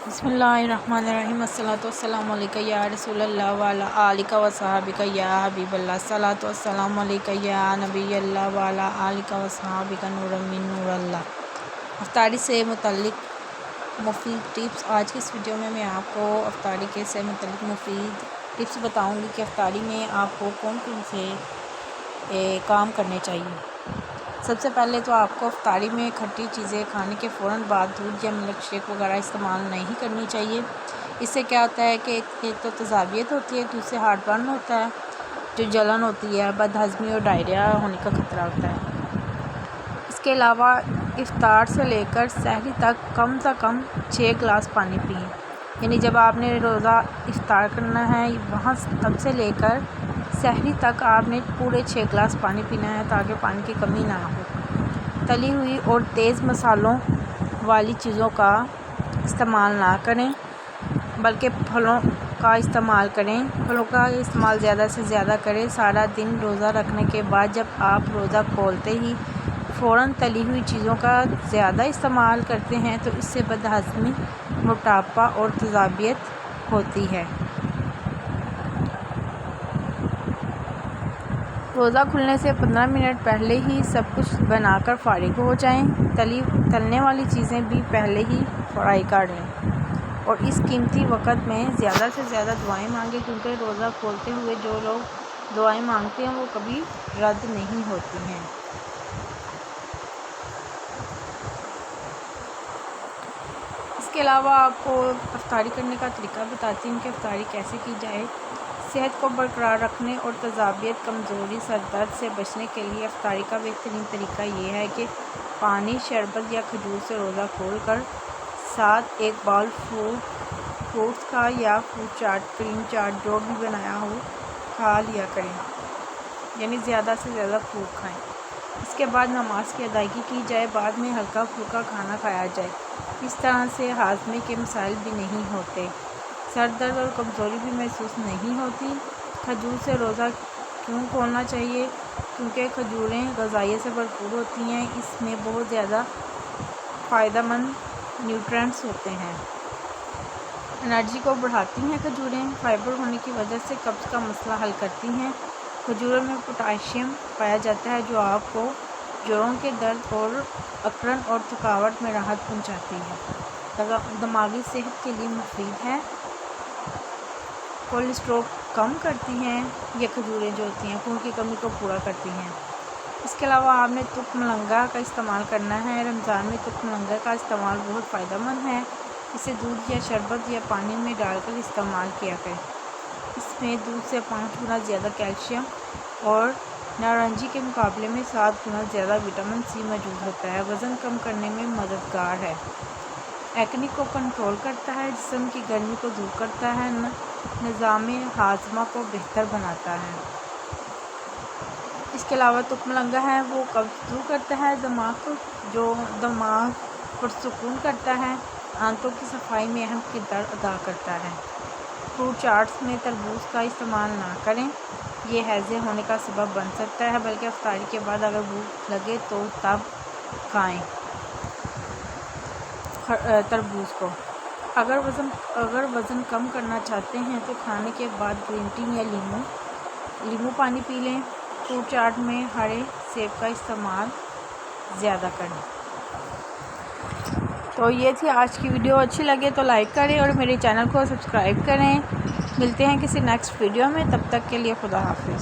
بسم اللہ الرحمن الرحیم۔ الصلاۃ والسلام علیکہ یا رسول اللہ وعلی آلہ و صحابہ یا حبیب اللہ۔ الصلاۃ والسلام علیکہ یا نبی اللہ وعلی آلہ و صحابہ نور من نور اللہ۔ افطاری سے متعلق مفید ٹپس۔ آج کی اس ویڈیو میں آپ کو افطاری سے متعلق مفید ٹپس بتاؤں گی کہ افطاری میں آپ کو کون کون سے کام کرنے چاہیے۔ سب سے پہلے تو آپ کو افطاری میں کھٹی چیزیں کھانے کے فوراً بعد دودھ یا ملک شیک وغیرہ استعمال نہیں کرنی چاہیے۔ اس سے کیا ہوتا ہے کہ ایک تو تذابیت ہوتی ہے، دوسرے ہارٹ برن ہوتا ہے، جو جلن ہوتی ہے، بد ہضمی اور ڈائریا ہونے کا خطرہ ہوتا ہے۔ اس کے علاوہ افطار سے لے کر سحری تک کم سے کم 6 گلاس پانی پئیں، یعنی جب آپ نے روزہ افطار کرنا ہے وہاں تب سے لے کر سحری تک آپ نے پورے 6 گلاس پانی پینا ہے تاکہ پانی کی کمی نہ ہو۔ تلی ہوئی اور تیز مسالوں والی چیزوں کا استعمال نہ کریں بلکہ پھلوں کا استعمال کریں۔ پھلوں کا استعمال زیادہ سے زیادہ کریں۔ سارا دن روزہ رکھنے کے بعد جب آپ روزہ کھولتے ہی فوراً تلی ہوئی چیزوں کا زیادہ استعمال کرتے ہیں تو اس سے بد ہضمی، موٹاپا اور تذابیت ہوتی ہے۔ روزہ کھلنے سے 15 منٹ پہلے ہی سب کچھ بنا کر فارغ ہو جائیں۔ تلنے والی چیزیں بھی پہلے ہی فرائی کر لیں اور اس قیمتی وقت میں زیادہ سے زیادہ دعائیں مانگیں، کیونکہ روزہ کھولتے ہوئے جو لوگ دعائیں مانگتے ہیں وہ کبھی رد نہیں ہوتی ہیں۔ اس کے علاوہ آپ کو افطاری کرنے کا طریقہ بتاتی ہوں کہ افطاری کیسے کی جائے۔ صحت کو برقرار رکھنے اور تذابیت، کمزوری، سر درد سے بچنے کے لیے افطاری کا بہترین طریقہ یہ ہے کہ پانی، شربت یا کھجور سے روزہ کھول کر ساتھ ایک باؤل فروٹس کا یا فروٹ چاٹ، کریم چاٹ جو بھی بنایا ہو کھا لیا کریں، یعنی زیادہ سے زیادہ فروٹ کھائیں۔ اس کے بعد نماز کی ادائیگی کی جائے، بعد میں ہلکا پھلکا کھانا کھایا جائے۔ اس طرح سے ہاضمے کے مسائل بھی نہیں ہوتے، سر درد اور کمزوری بھی محسوس نہیں ہوتی۔ کھجور سے روزہ کیوں کھولنا چاہیے؟ کیونکہ کھجوریں غذائیت سے بھرپور ہوتی ہیں، اس میں بہت زیادہ فائدہ مند نیوٹرینٹس ہوتے ہیں، انرجی کو بڑھاتی ہیں۔ کھجوریں فائبر ہونے کی وجہ سے قبض کا مسئلہ حل کرتی ہیں۔ کھجوروں میں پوٹاشیم پایا جاتا ہے جو آپ کو جوڑوں کے درد اور اکڑن اور تھکاوٹ میں راحت پہنچاتی ہے، دماغی صحت کے لیے مفید ہے، کولیسٹرول کم کرتی ہیں۔ یہ کھجوریں جو ہوتی ہیں خون کی کمی کو پورا کرتی ہیں۔ اس کے علاوہ آپ نے ترک ملنگا کا استعمال کرنا ہے۔ رمضان میں ترک ملنگا کا استعمال بہت فائدہ مند ہے، اسے دودھ یا شربت یا پانی میں ڈال کر استعمال کیا کریں۔ اس میں دودھ سے 5 گنا زیادہ کیلشیم اور نارنجی کے مقابلے میں 7 گنا زیادہ وٹامن سی موجود ہوتا ہے۔ وزن کم کرنے میں مددگار ہے، ایکنی کو کنٹرول کرتا ہے، جسم کی گرمی کو دور کرتا ہے، نظام ہاضمہ کو بہتر بناتا ہے۔ اس کے علاوہ ترک ملنگا ہے وہ قبض دور کرتا ہے، دماغ پرسکون کرتا ہے، آنتوں کی صفائی میں اہم کردار ادا کرتا ہے۔ فروٹ چاٹس میں تربوز کا استعمال نہ کریں، یہ ہیضے ہونے کا سبب بن سکتا ہے، بلکہ افطاری کے بعد اگر بھوک لگے تو تب کھائیں تربوز کو۔ اگر وزن کم کرنا چاہتے ہیں تو کھانے کے بعد گرین ٹی یا لیموں پانی پی لیں۔ فروٹ چاٹ میں ہرے سیب کا استعمال زیادہ کریں۔ تو یہ تھی آج کی ویڈیو، اچھی لگے تو لائک کریں اور میرے چینل کو سبسکرائب کریں۔ ملتے ہیں کسی نیکسٹ ویڈیو میں، تب تک کے لیے خدا حافظ۔